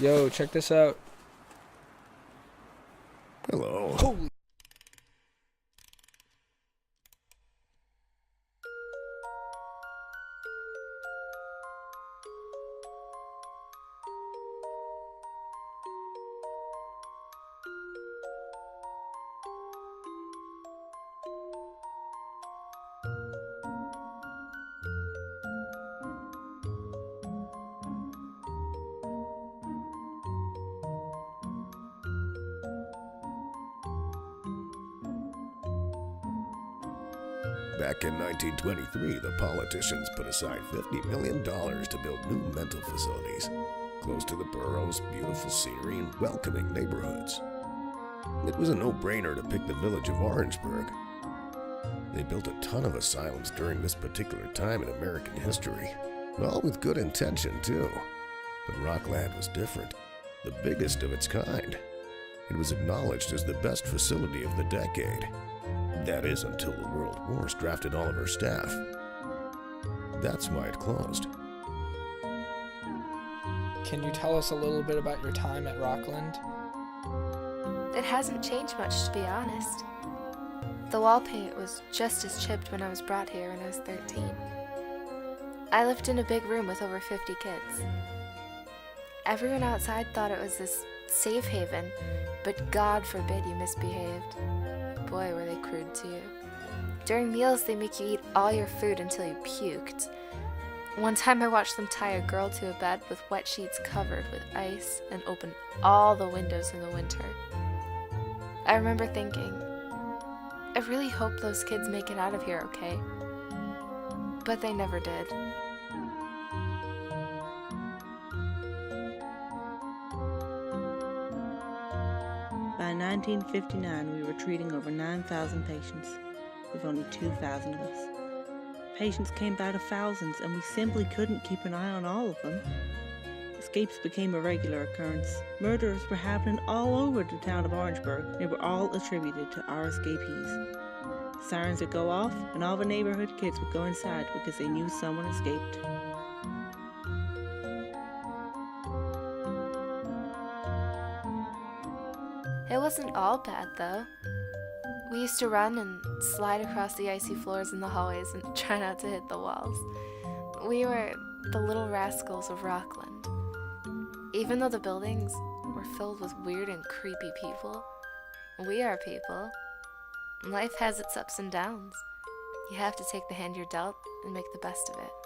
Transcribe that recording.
Yo, check this out. Hello. Holy. Back in 1923, the politicians put aside $50 million to build new mental facilities, close to the boroughs, beautiful scenery, and welcoming neighborhoods. It was a no-brainer to pick the village of Orangeburg. They built a ton of asylums during this particular time in American history, all with good intention, too. But Rockland was different, the biggest of its kind. It was acknowledged as the best facility of the decade. That is, until the World Wars drafted all of our staff. That's why it closed. Can you tell us a little bit about your time at Rockland? It hasn't changed much, to be honest. The wall paint was just as chipped when I was brought here when I was 13. I lived in a big room with over 50 kids. Everyone outside thought it was this safe haven, but God forbid you misbehaved. Boy, were they crude to you. During meals, they make you eat all your food until you puked. One time I watched them tie a girl to a bed with wet sheets covered with ice and open all the windows in the winter. I remember thinking, I really hope those kids make it out of here okay. But they never did. By 1959, we were treating over 9,000 patients, with only 2,000 of us. Patients came by the thousands, and we simply couldn't keep an eye on all of them. Escapes became a regular occurrence. Murders were happening all over the town of Orangeburg. They were all attributed to our escapees. Sirens would go off, and all the neighborhood kids would go inside because they knew someone escaped. It wasn't all bad, though. We used to run and slide across the icy floors in the hallways and try not to hit the walls. We were the little Rascals of Rockland. Even though the buildings were filled with weird and creepy people, we are people. Life has its ups and downs. You have to take the hand you're dealt and make the best of it.